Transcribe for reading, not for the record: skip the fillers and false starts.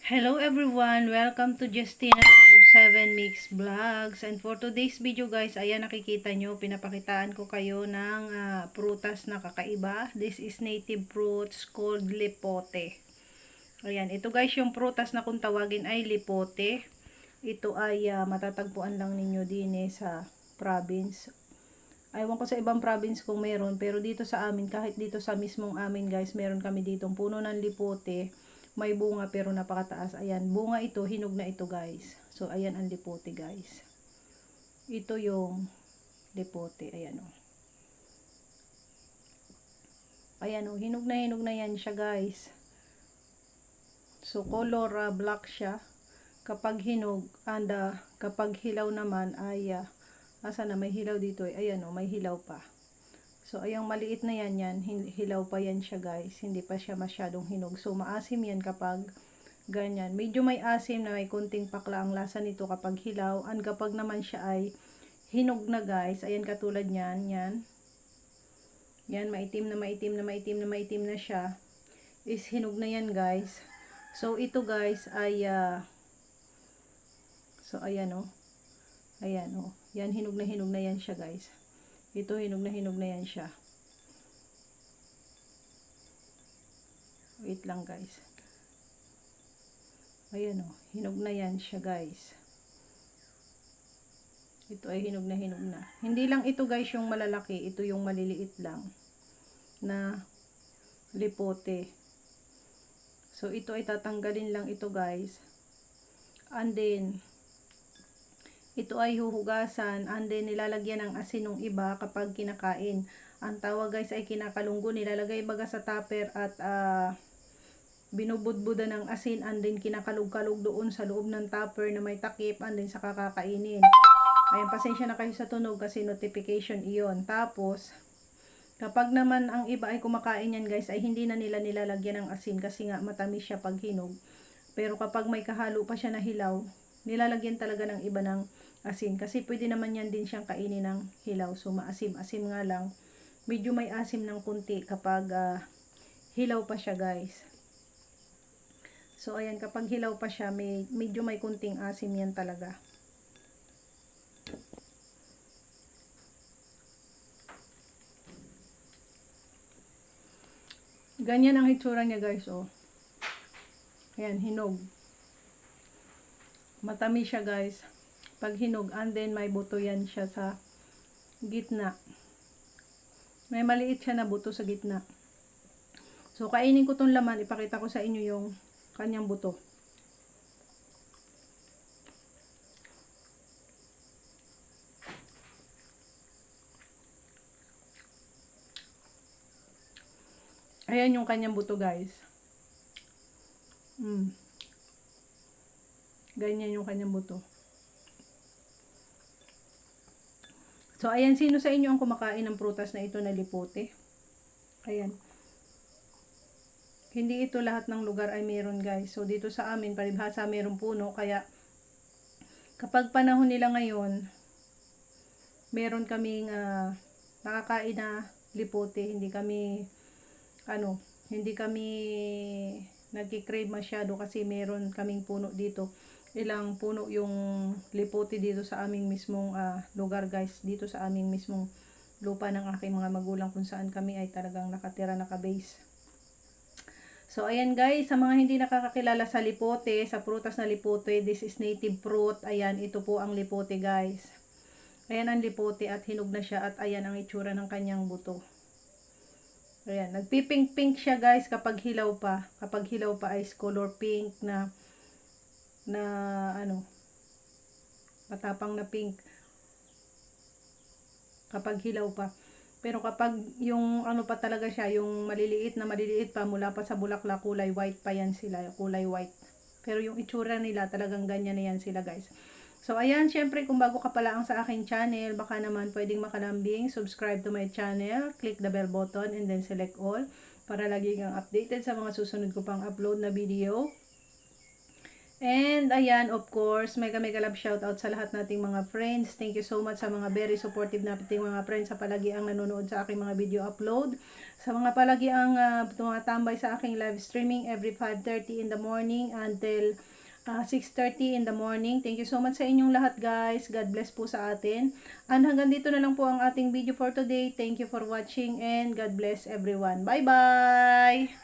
Hello everyone! Welcome to Justina 7 Mix Vlogs. And for today's video guys, ayan nakikita nyo, pinapakitaan ko kayo ng prutas na kakaiba. This is native fruits called lipote. Ayan, ito guys yung prutas na kung tawagin ay lipote. Ito ay matatagpuan lang ninyo din sa province. Aywan ko sa ibang province kung meron, pero dito sa amin, kahit dito sa mismong amin guys, meron kami ditong puno ng lipote. May bunga pero napakataas. Ayan, bunga ito, hinog na ito guys. So, ayan ang lipote guys. Ito yung lipote. Ayan o. Ayan o, hinog na yan siya guys. So, color black siya. Kapag hinog, and kapag hilaw naman ay, asa na may hilaw dito eh. Ayan o, may hilaw pa. So, ayang maliit na yan, hilaw pa yan siya guys. Hindi pa siya masyadong hinog. So, maasim yan kapag ganyan. Medyo may asim na may kunting pakla ang lasa nito kapag hilaw. And kapag naman siya ay hinog na guys, ayan katulad yan, yan. Yan, maitim na siya. Is hinog na yan guys. So, ito guys ay, so, ayan o. Ayan o. Yan, hinog na yan siya guys. Ito, hinog na yan siya. Wait lang guys. Ayan o, hinog na yan siya guys. Ito ay hinog na. Hindi lang ito guys yung malalaki, ito yung maliliit lang na lipote. So ito ay tatanggalin lang ito guys. And then ito ay huhugasan and then nilalagyan ng asin ng iba kapag kinakain. Ang tawag guys ay kinakalunggo, nilalagay baga sa tupper at binubudbuda ng asin and then kinakalog-kalog doon sa loob ng tupper na may takip and then saka kakainin. Ayan, pasensya na kayo sa tunog kasi notification iyon. Tapos, kapag naman ang iba ay kumakain yan guys, ay hindi na nila nilalagyan ng asin kasi nga matamis siya pag hinog. Pero kapag may kahalo pa siya na hilaw, nilalagyan talaga ng iba ng asin. Kasi pwede naman yan din siyang kainin ng hilaw. So, maasim-asim nga lang. Medyo may asim ng kunti kapag hilaw pa siya guys. So, ayan, kapag hilaw pa siya, medyo may kunting asim yan talaga. Ganyan ang itsura niya guys, oh. Ayan, hinog. Matamis siya guys. Pag hinog, and then may buto yan siya sa gitna. May maliit siya na buto sa gitna. So, kainin ko tong laman. Ipakita ko sa inyo yung kanyang buto. Ayan yung kanyang buto guys. Ganyan yung kanyang buto. So, ayan, sino sa inyo ang kumakain ng prutas na ito na lipote? Ayan. Hindi ito lahat ng lugar ay meron guys. So, dito sa amin, palibhasa meron puno. Kaya, kapag panahon nila ngayon, meron kaming nakakain na lipote. Hindi kami nagki-crave masyado kasi meron kaming puno dito. Ilang puno yung lipote dito sa aming mismong lugar guys. Dito sa aming mismong lupa ng aking mga magulang kung saan kami ay talagang nakatira, nakabase. So ayan guys, sa mga hindi nakakakilala sa lipote, sa prutas na lipote, this is native fruit. Ayan, ito po ang lipote guys. Ayan ang lipote at hinog na siya at ayan ang itsura ng kanyang buto. Ayan, nagpipink-pink siya guys kapag hilaw pa. Kapag hilaw pa ay color pink na matapang na pink. Kapag hilaw pa. Pero kapag yung pa talaga siya, yung maliliit pa mula pa sa bulaklak, kulay white pa yan sila, kulay white. Pero yung itsura nila talagang ganyan na yan sila guys. So, ayan, syempre, kung bago ka pala ang sa aking channel, baka naman pwedeng makalambing, subscribe to my channel, click the bell button, and then select all, para lagi kang updated sa mga susunod ko pang upload na video. And ayan, of course, mega love shoutout sa lahat nating mga friends. Thank you so much sa mga very supportive nating mga friends sa palagi ang nanonood sa aking mga video upload. Sa mga palagi ang tumatambay sa aking live streaming every 5:30 in the morning until 6:30 in the morning. Thank you so much sa inyong lahat, guys. God bless po sa atin. And hanggang dito na lang po ang ating video for today. Thank you for watching and God bless everyone. Bye-bye!